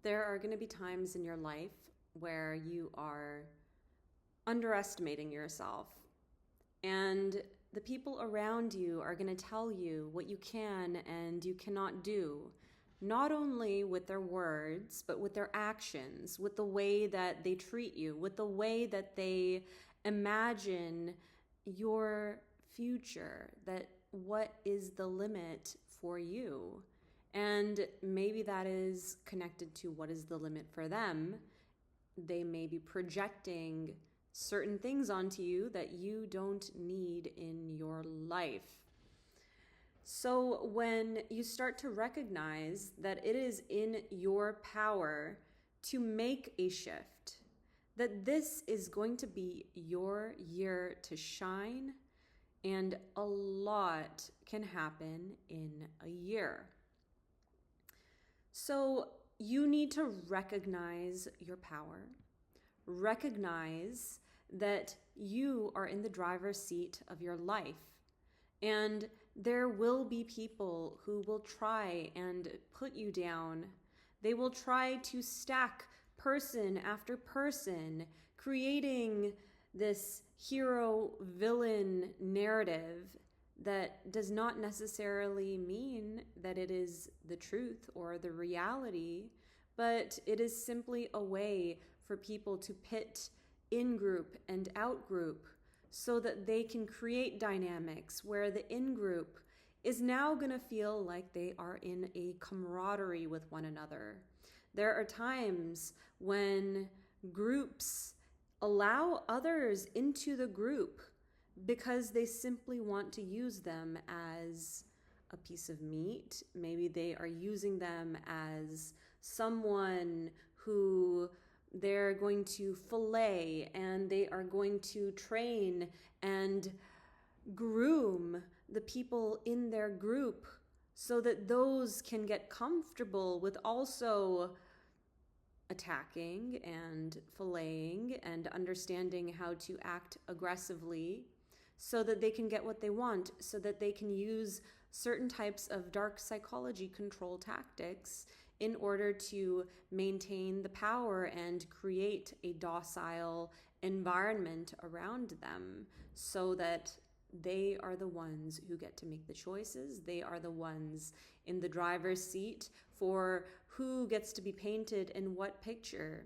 There are going to be times in your life where you are underestimating yourself, and the people around you are going to tell you what you can and you cannot do, not only with their words, but with their actions, with the way that they treat you, with the way that they imagine your future, that what is the limit for you. And maybe that is connected to what is the limit for them. They may be projecting certain things onto you that you don't need in your life. So when you start to recognize that it is in your power to make a shift, that this is going to be your year to shine, and a lot can happen in a year. So you need to recognize your power, recognize that you are in the driver's seat of your life. And there will be people who will try and put you down. They will try to stack person after person, creating this hero villain narrative that does not necessarily mean that it is the truth or the reality, but it is simply a way for people to pit in group and out group so that they can create dynamics where the in group is now going to feel like they are in a camaraderie with one another. There are times when groups allow others into the group because they simply want to use them as a piece of meat. Maybe they are using them as someone who they're going to fillet, and they are going to train and groom the people in their group so that those can get comfortable with also attacking and filleting and understanding how to act aggressively so that they can get what they want, so that they can use certain types of dark psychology control tactics in order to maintain the power and create a docile environment around them so that they are the ones who get to make the choices. They are the ones in the driver's seat for who gets to be painted in what picture.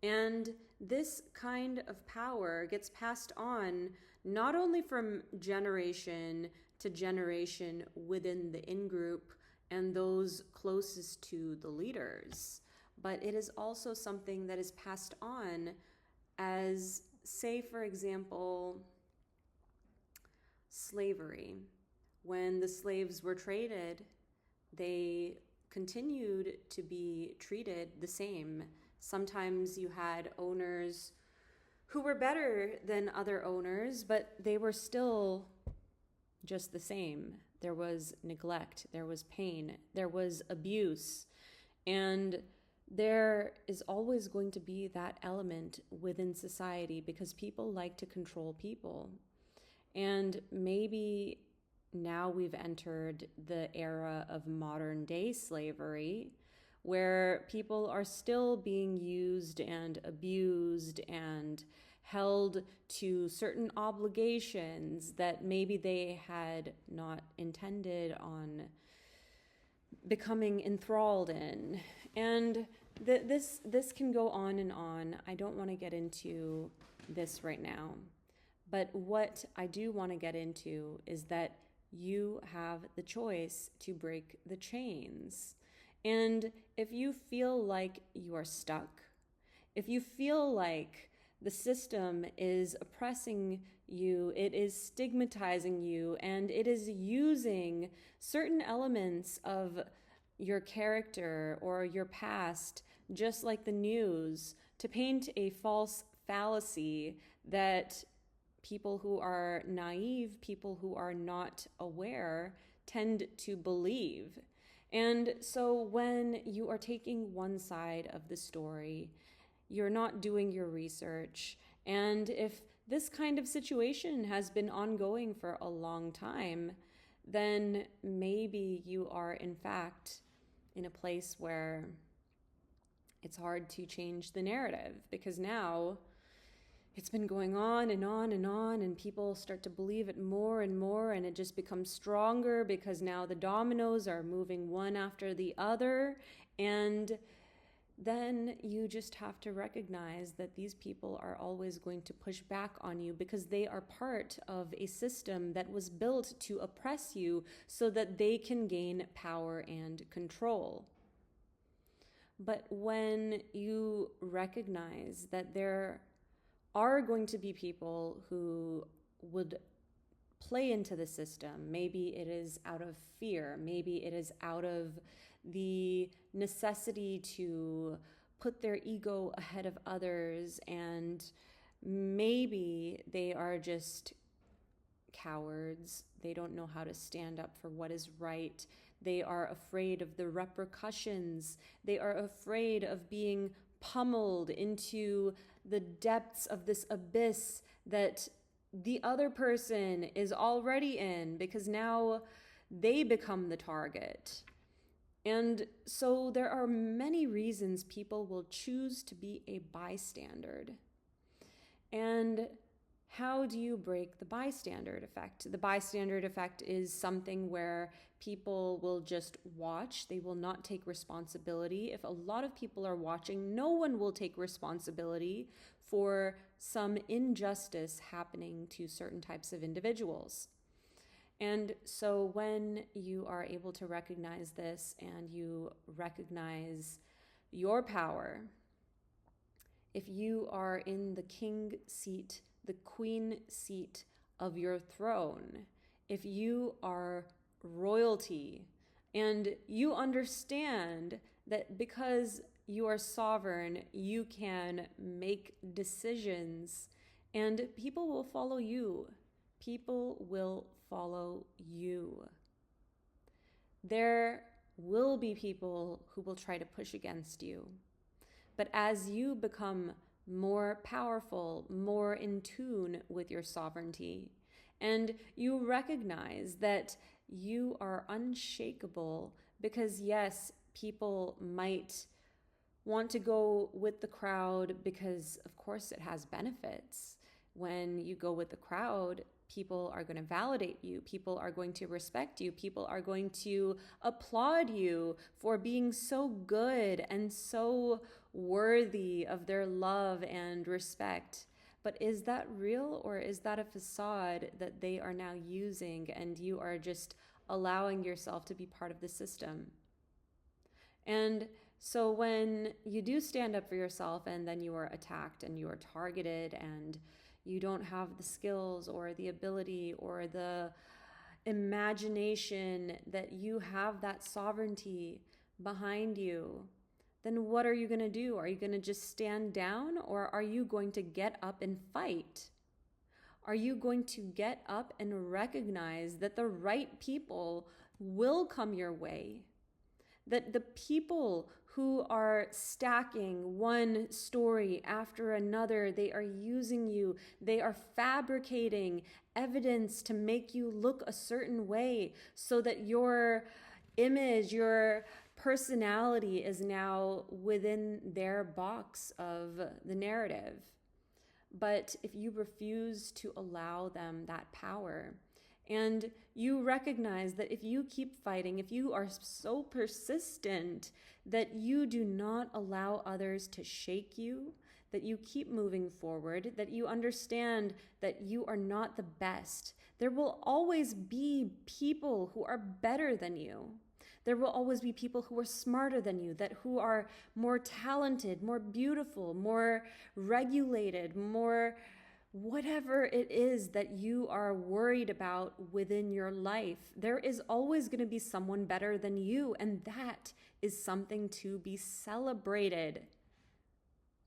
And this kind of power gets passed on not only from generation to generation within the in-group and those closest to the leaders, but it is also something that is passed on as, say, for example, slavery. When the slaves were traded, they continued to be treated the same. Sometimes you had owners who were better than other owners, but they were still just the same. There was neglect, there was pain, there was abuse, and there is always going to be that element within society because people like to control people. And maybe now we've entered the era of modern day slavery, where people are still being used and abused and held to certain obligations that maybe they had not intended on becoming enthralled in. And this can go on and on. I don't want to get into this right now. But what I do want to get into is that you have the choice to break the chains. And if you feel like you are stuck, if you feel like the system is oppressing you, it is stigmatizing you, and it is using certain elements of your character or your past, just like the news, to paint a false fallacy that people who are naive, people who are not aware, tend to believe. And so when you are taking one side of the story, you're not doing your research. And if this kind of situation has been ongoing for a long time, then maybe you are in fact in a place where It's hard to change the narrative because now it's been going on and on and on, and people start to believe it more and more, and it just becomes stronger because now the dominoes are moving one after the other. And then you just have to recognize that these people are always going to push back on you because they are part of a system that was built to oppress you so that they can gain power and control. But when you recognize that there are going to be people who would play into the system, maybe it is out of fear, maybe it is out of the necessity to put their ego ahead of others, and maybe they are just cowards. They don't know how to stand up for what is right. They are afraid of the repercussions. They are afraid of being pummeled into the depths of this abyss that the other person is already in, because now they become the target. And so there are many reasons people will choose to be a bystander. And how do you break the bystander effect? The bystander effect is something where people will just watch. They will not take responsibility. If a lot of people are watching, no one will take responsibility for some injustice happening to certain types of individuals. And so when you are able to recognize this and you recognize your power, if you are in the king seat, the queen seat of your throne, if you are royalty, and you understand that because you are sovereign, you can make decisions, and people will follow you. People will follow you. There will be people who will try to push against you. But as you become more powerful, more in tune with your sovereignty, and you recognize that you are unshakable, because yes, people might want to go with the crowd because of course it has benefits. When you go with the crowd, people are going to validate you. People are going to respect you. People are going to applaud you for being so good and so worthy of their love and respect. But is that real, or is that a facade that they are now using and you are just allowing yourself to be part of the system? And so when you do stand up for yourself and then you are attacked and you are targeted and you don't have the skills or the ability or the imagination that you have that sovereignty behind you, then what are you going to do? Are you going to just stand down, or are you going to get up and fight? Are you going to get up and recognize that the right people will come your way? That the people who are stacking one story after another, they are using you, they are fabricating evidence to make you look a certain way so that your image, your personality is now within their box of the narrative. But if you refuse to allow them that power, and you recognize that if you keep fighting, if you are so persistent that you do not allow others to shake you, that you keep moving forward, that you understand that you are not the best, there will always be people who are better than you. There will always be people who are smarter than you, who are more talented, more beautiful, more regulated, more whatever it is that you are worried about within your life. There is always going to be someone better than you, and that is something to be celebrated,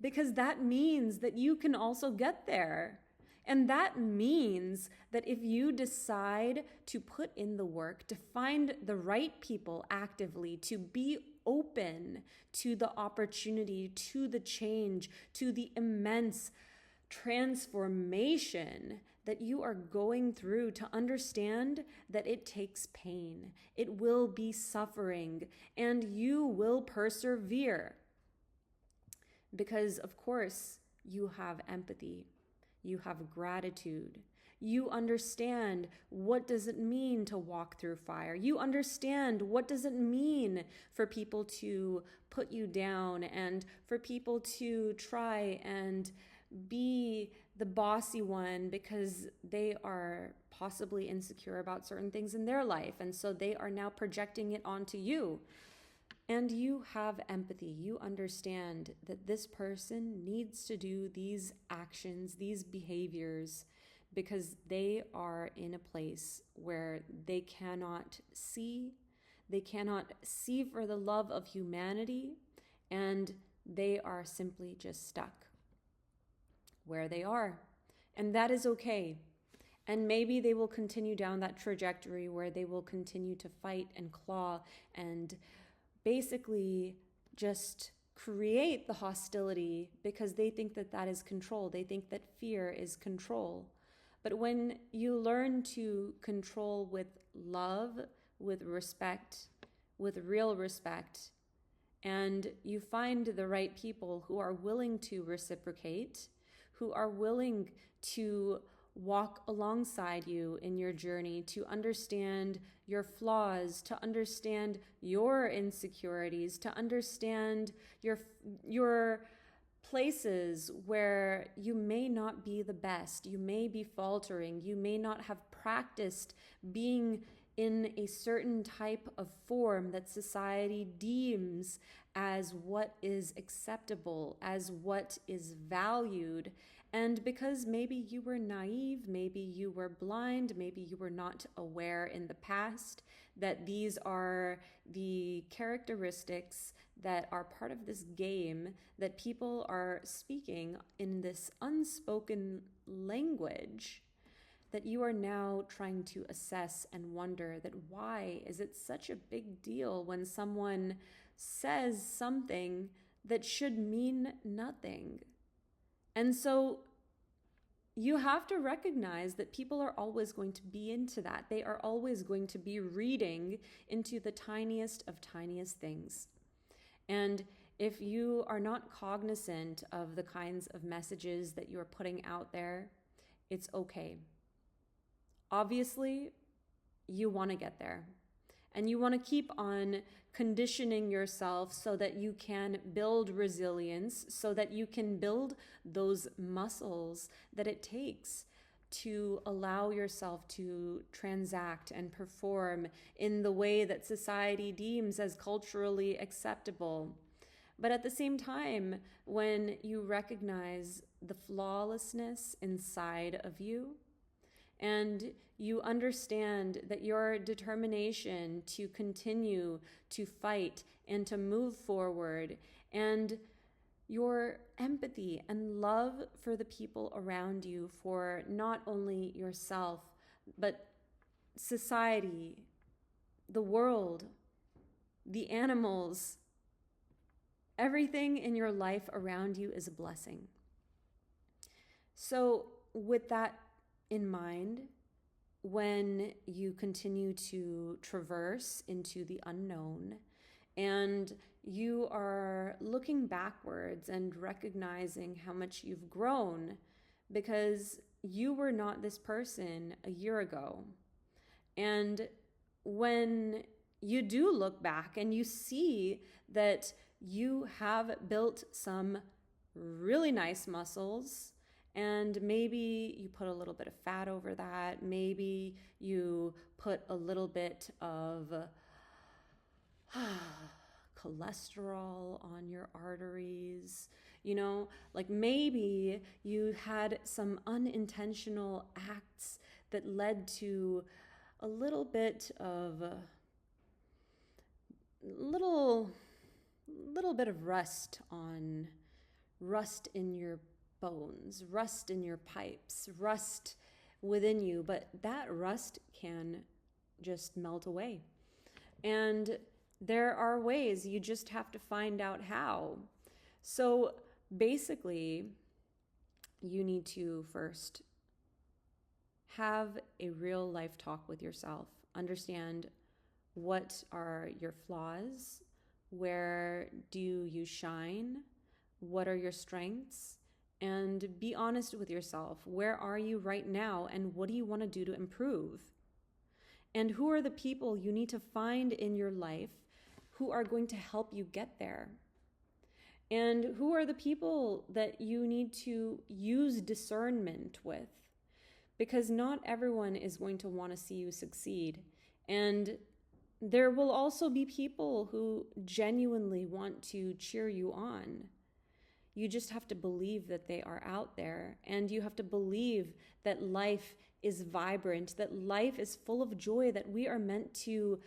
because that means that you can also get there. And that means that if you decide to put in the work, to find the right people actively, to be open to the opportunity, to the change, to the immense transformation that you are going through, to understand that it takes pain, it will be suffering, and you will persevere. Because, of course, you have empathy, you have gratitude. You understand what does it mean to walk through fire. You understand what does it mean for people to put you down and for people to try and be the bossy one because they are possibly insecure about certain things in their life. And so they are now projecting it onto you. And you have empathy. You understand that this person needs to do these actions, these behaviors, because they are in a place where they cannot see for the love of humanity, and they are simply just stuck where they are. And that is okay. And maybe they will continue down that trajectory where they will continue to fight and claw and basically just create the hostility because they think that that is control. They think that fear is control. But when you learn to control with love, with respect, with real respect, and you find the right people who are willing to reciprocate, who are willing to walk alongside you in your journey, to understand your flaws, to understand your insecurities, to understand your places where you may not be the best, you may be faltering, you may not have practiced being in a certain type of form that society deems as what is acceptable, as what is valued. And because maybe you were naive, maybe you were blind, maybe you were not aware in the past that these are the characteristics that are part of this game that people are speaking in this unspoken language, that you are now trying to assess and wonder that why is it such a big deal when someone says something that should mean nothing. And so you have to recognize that people are always going to be into that. They are always going to be reading into the tiniest of tiniest things. And if you are not cognizant of the kinds of messages that you're putting out there, it's okay. Obviously, you want to get there. And you want to keep on conditioning yourself so that you can build resilience, so that you can build those muscles that it takes to allow yourself to transact and perform in the way that society deems as culturally acceptable. But at the same time, when you recognize the flawlessness inside of you, and you understand that your determination to continue to fight and to move forward, and your empathy and love for the people around you, for not only yourself, but society, the world, the animals, everything in your life around you is a blessing. So with that in mind, when you continue to traverse into the unknown and you are looking backwards and recognizing how much you've grown, because you were not this person a year ago. And when you do look back and you see that you have built some really nice muscles, and maybe you put a little bit of fat over that. Maybe you put a little bit of cholesterol on your arteries. You know, like maybe you had some unintentional acts that led to a little bit of little bit of rust in your bones, rust in your pipes, rust within you, but that rust can just melt away. And there are ways, you just have to find out how. So basically, you need to first have a real life talk with yourself. Understand what are your flaws, where do you shine, What are your strengths? And be honest with yourself. Where are you right now? And what do you want to do to improve? And who are the people you need to find in your life who are going to help you get there? And who are the people that you need to use discernment with? Because not everyone is going to want to see you succeed. And there will also be people who genuinely want to cheer you on. You just have to believe that they are out there, and you have to believe that life is vibrant, that life is full of joy, that we are meant to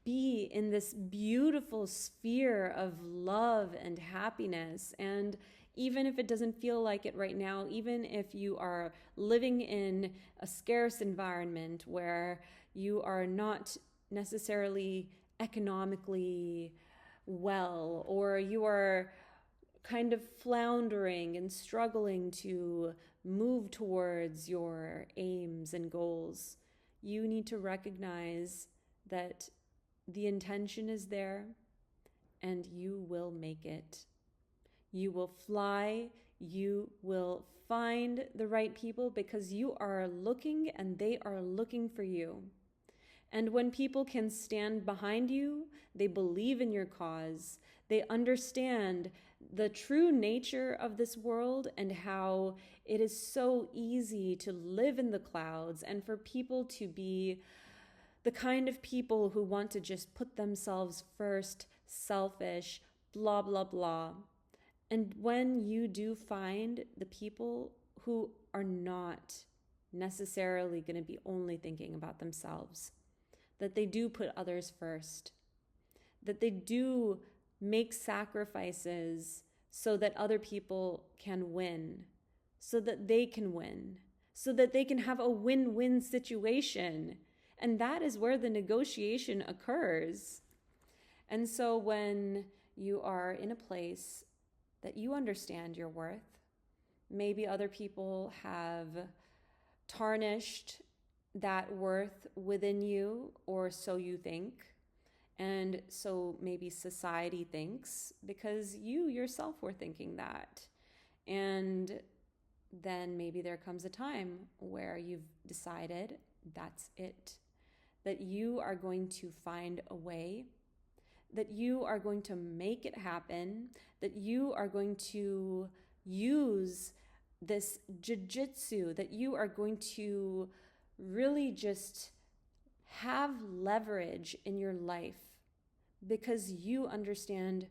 be in this beautiful sphere of love and happiness. And even if it doesn't feel like it right now, even if you are living in a scarce environment where you are not necessarily economically well, or you are kind of floundering and struggling to move towards your aims and goals, you need to recognize that the intention is there and you will make it. You will fly, you will find the right people because you are looking and they are looking for you. And when people can stand behind you, they believe in your cause, they understand the true nature of this world and how it is so easy to live in the clouds and for people to be the kind of people who want to just put themselves first, selfish, blah, blah, blah. And when you do find the people who are not necessarily going to be only thinking about themselves, that they do put others first, that they do make sacrifices so that other people can win, so that they can win, so that they can have a win-win situation. And that is where the negotiation occurs. And so when you are in a place that you understand your worth, maybe other people have tarnished that worth within you, or so you think. And so maybe society thinks because you yourself were thinking that. And then maybe there comes a time where you've decided that's it, that you are going to find a way, that you are going to make it happen, that you are going to use this jiu-jitsu, that you are going to really just have leverage in your life because you understand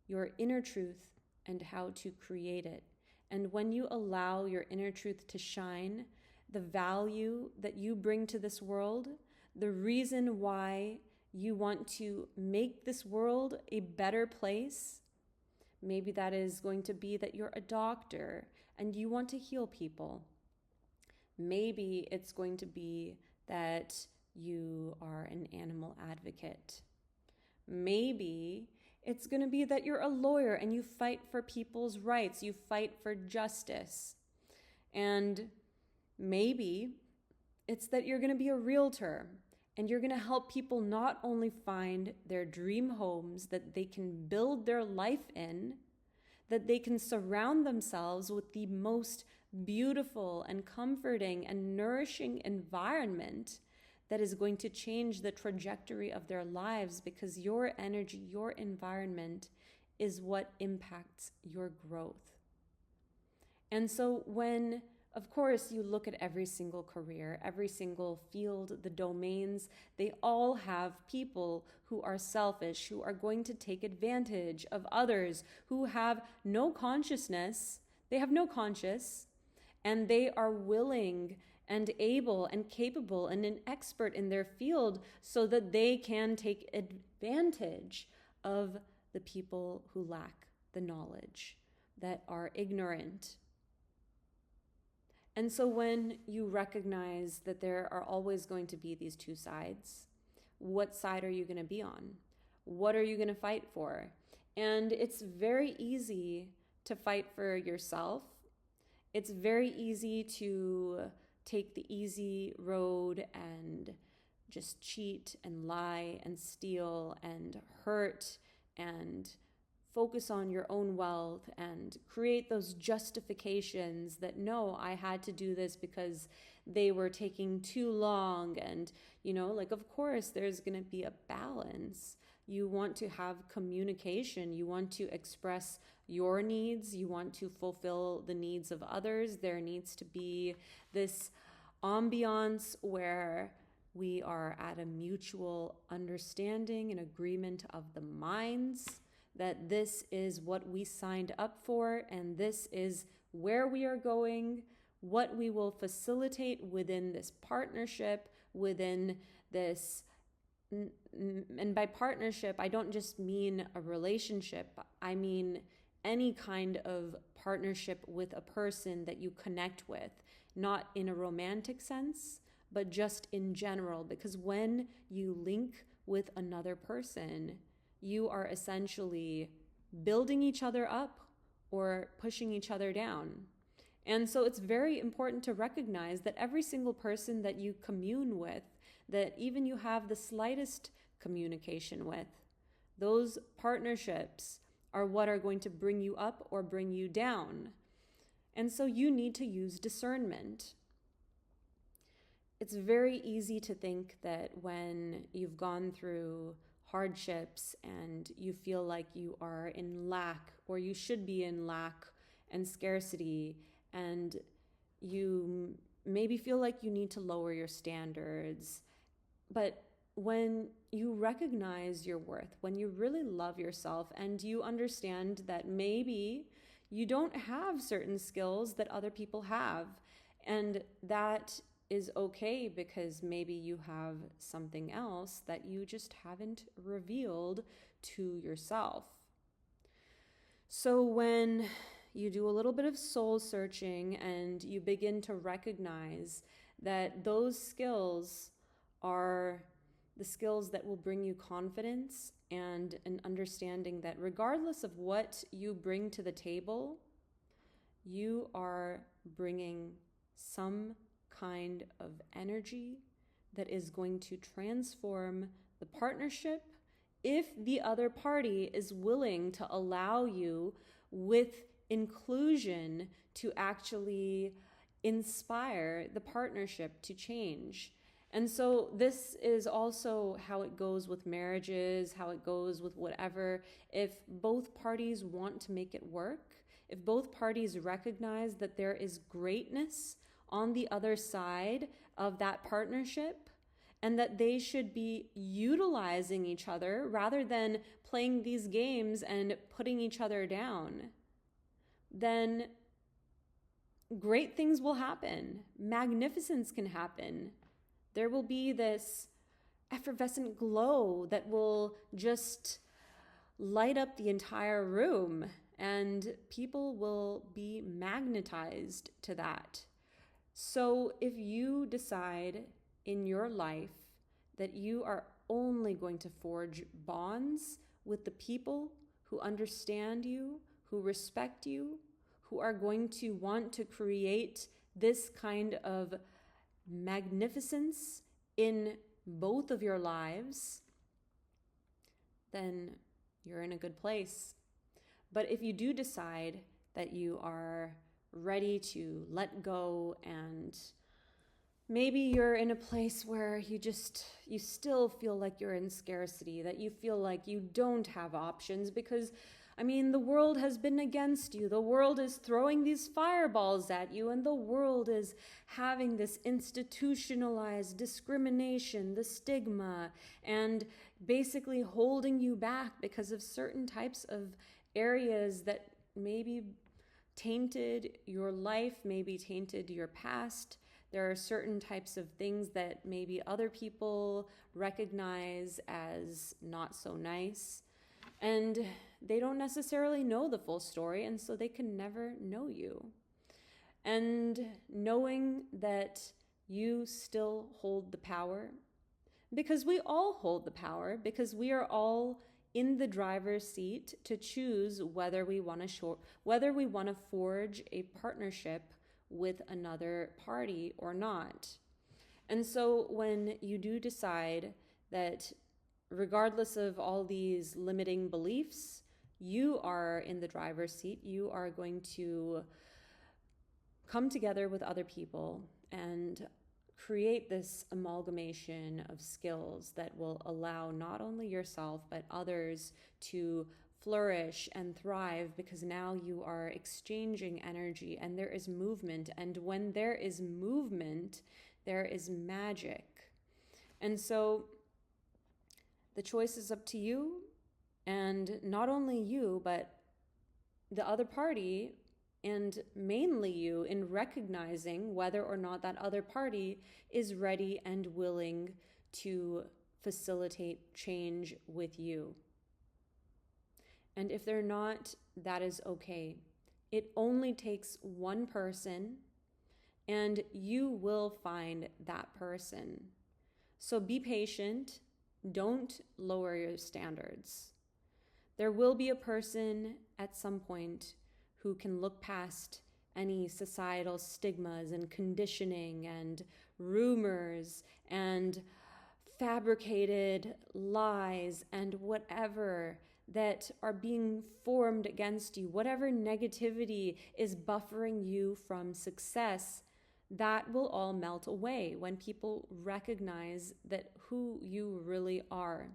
your inner truth and how to create it. And when you allow your inner truth to shine, the value that you bring to this world, the reason why you want to make this world a better place, maybe that is going to be that you're a doctor and you want to heal people. Maybe it's going to be that you are an animal advocate. Maybe it's going to be that you're a lawyer and you fight for people's rights, you fight for justice. And maybe it's that you're going to be a realtor and you're going to help people not only find their dream homes that they can build their life in, that they can surround themselves with the most beautiful and comforting and nourishing environment that is going to change the trajectory of their lives, because your energy, your environment is what impacts your growth. And so when, of course, you look at every single career, every single field, the domains, they all have people who are selfish, who are going to take advantage of others, who have no consciousness, they have no conscience, and they are willing and able and capable and an expert in their field so that they can take advantage of the people who lack the knowledge, that are ignorant. And so when you recognize that there are always going to be these two sides, what side are you going to be on? What are you going to fight for? And it's very easy to fight for yourself. It's very easy to take the easy road and just cheat and lie and steal and hurt and focus on your own wealth and create those justifications that, no, I had to do this because they were taking too long. And, like, of course, there's going to be a balance. You want to have communication. You want to express your needs. You want to fulfill the needs of others. There needs to be this ambiance where we are at a mutual understanding and agreement of the minds that this is what we signed up for, and this is where we are going, what we will facilitate within this partnership, within this. And by partnership, I don't just mean a relationship. I mean any kind of partnership with a person that you connect with, not in a romantic sense, but just in general. Because when you link with another person, you are essentially building each other up or pushing each other down. And so it's very important to recognize that every single person that you commune with, that even you have the slightest communication with, those partnerships are what are going to bring you up or bring you down. And so you need to use discernment. It's very easy to think that when you've gone through hardships and you feel like you are in lack, or you should be in lack and scarcity, and you maybe feel like you need to lower your standards. But when you recognize your worth, when you really love yourself and you understand that maybe you don't have certain skills that other people have, and that is okay because maybe you have something else that you just haven't revealed to yourself. So when you do a little bit of soul searching and you begin to recognize that those skills are the skills that will bring you confidence and an understanding that regardless of what you bring to the table, you are bringing some kind of energy that is going to transform the partnership if the other party is willing to allow you with inclusion to actually inspire the partnership to change. And so this is also how it goes with marriages, how it goes with whatever. If both parties want to make it work, if both parties recognize that there is greatness on the other side of that partnership, and that they should be utilizing each other rather than playing these games and putting each other down, then great things will happen. Magnificence can happen. There will be this effervescent glow that will just light up the entire room, and people will be magnetized to that. So if you decide in your life that you are only going to forge bonds with the people who understand you, who respect you, who are going to want to create this kind of magnificence in both of your lives, then you're in a good place. But if you do decide that you are ready to let go, and maybe you're in a place where you still feel like you're in scarcity, that you feel like you don't have options because, the world has been against you. The world is throwing these fireballs at you, and the world is having this institutionalized discrimination, the stigma, and basically holding you back because of certain types of areas that maybe tainted your life, maybe tainted your past. There are certain types of things that maybe other people recognize as not so nice, and they don't necessarily know the full story, and so they can never know you. And knowing that you still hold the power, because we all hold the power, because we are all in the driver's seat to choose whether we want to forge a partnership with another party or not. And so when you do decide that regardless of all these limiting beliefs, You are in the driver's seat. You are going to come together with other people and create this amalgamation of skills that will allow not only yourself but others to flourish and thrive, because now you are exchanging energy and there is movement. And when there is movement, there is magic. And so the choice is up to you, and not only you, but the other party, and mainly you, in recognizing whether or not that other party is ready and willing to facilitate change with you. And if they're not, that is okay. It only takes one person, and you will find that person. So be patient. Don't lower your standards. There will be a person at some point who can look past any societal stigmas and conditioning and rumors and fabricated lies and whatever that are being formed against you, whatever negativity is buffering you from success. That will all melt away when people recognize that who you really are.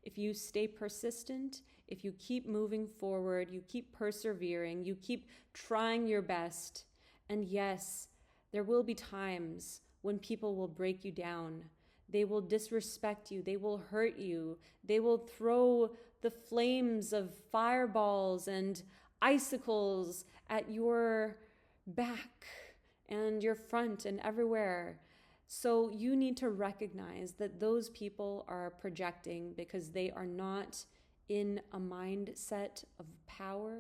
If you stay persistent, if you keep moving forward, you keep persevering, you keep trying your best, and yes, there will be times when people will break you down. They will disrespect you. They will hurt you. They will throw the flames of fireballs and icicles at your back and your front and everywhere. So you need to recognize that those people are projecting because they are not in a mindset of power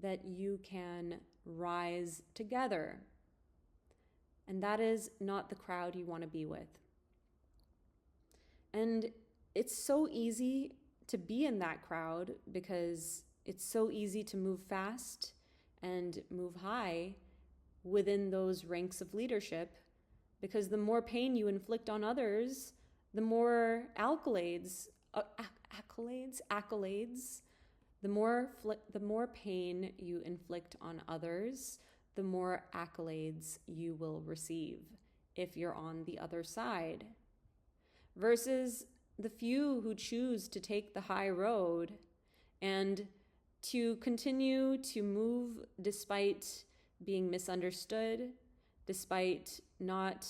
that you can rise together. And that is not the crowd you want to be with. And it's so easy to be in that crowd because it's so easy to move fast and move high within those ranks of leadership, because the more pain you inflict on others, the more accolades, the more pain you inflict on others, the more accolades you will receive if you're on the other side. Versus the few who choose to take the high road and to continue to move despite being misunderstood, despite not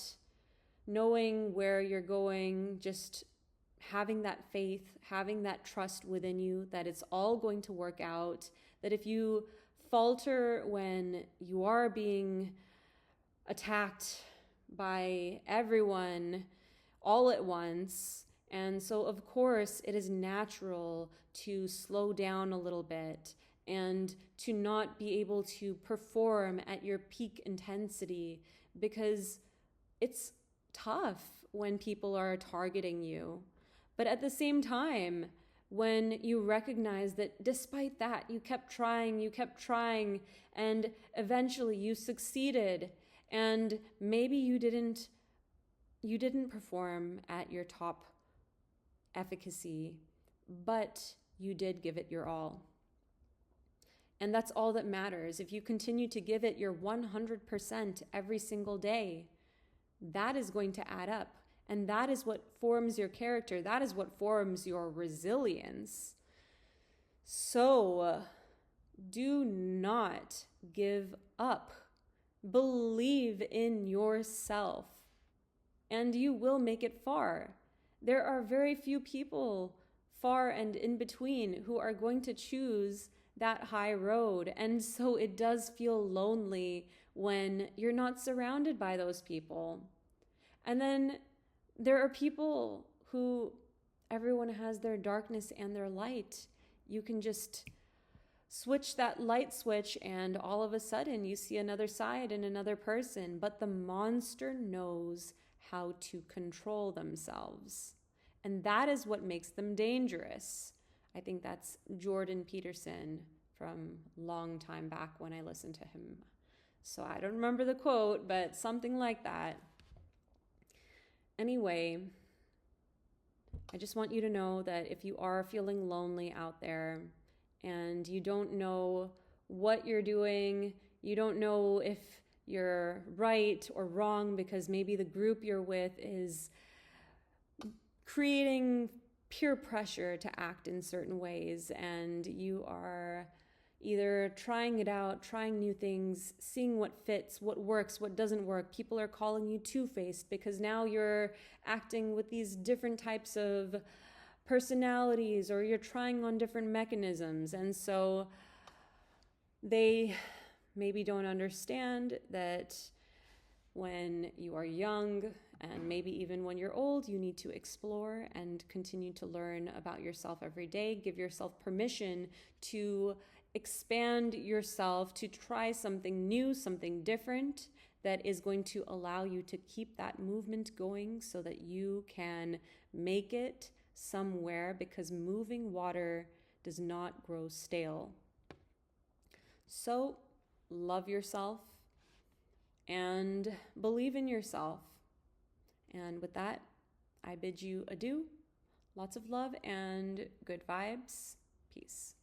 knowing where you're going, just having that faith, having that trust within you that it's all going to work out, that if you falter when you are being attacked by everyone all at once, and so of course it is natural to slow down a little bit and to not be able to perform at your peak intensity, because it's tough when people are targeting you. But at the same time, when you recognize that despite that, you kept trying, and eventually you succeeded, and maybe you didn't perform at your top efficacy, but you did give it your all. And that's all that matters. If you continue to give it your 100% every single day, that is going to add up. And that is what forms your character. That is what forms your resilience. So do not give up. Believe in yourself, and you will make it far. There are very few people far and in between who are going to choose that high road. And so it does feel lonely when you're not surrounded by those people. And then there are people who, everyone has their darkness and their light. You can just switch that light switch and all of a sudden you see another side in another person. But the monster knows how to control themselves. And that is what makes them dangerous. I think that's Jordan Peterson from long time back when I listened to him. So I don't remember the quote, but something like that. Anyway, I just want you to know that if you are feeling lonely out there and you don't know what you're doing. You don't know if you're right or wrong because maybe the group you're with is creating peer pressure to act in certain ways, and you are either trying it out, trying new things, seeing what fits, what works, what doesn't work. People are calling you two-faced because now you're acting with these different types of personalities, or you're trying on different mechanisms. And so they maybe don't understand that when you are young, and maybe even when you're old, you need to explore and continue to learn about yourself every day. Give yourself permission to expand yourself, to try something new, something different that is going to allow you to keep that movement going so that you can make it somewhere, because moving water does not grow stale. So love yourself and believe in yourself. And with that, I bid you adieu. Lots of love and good vibes. Peace.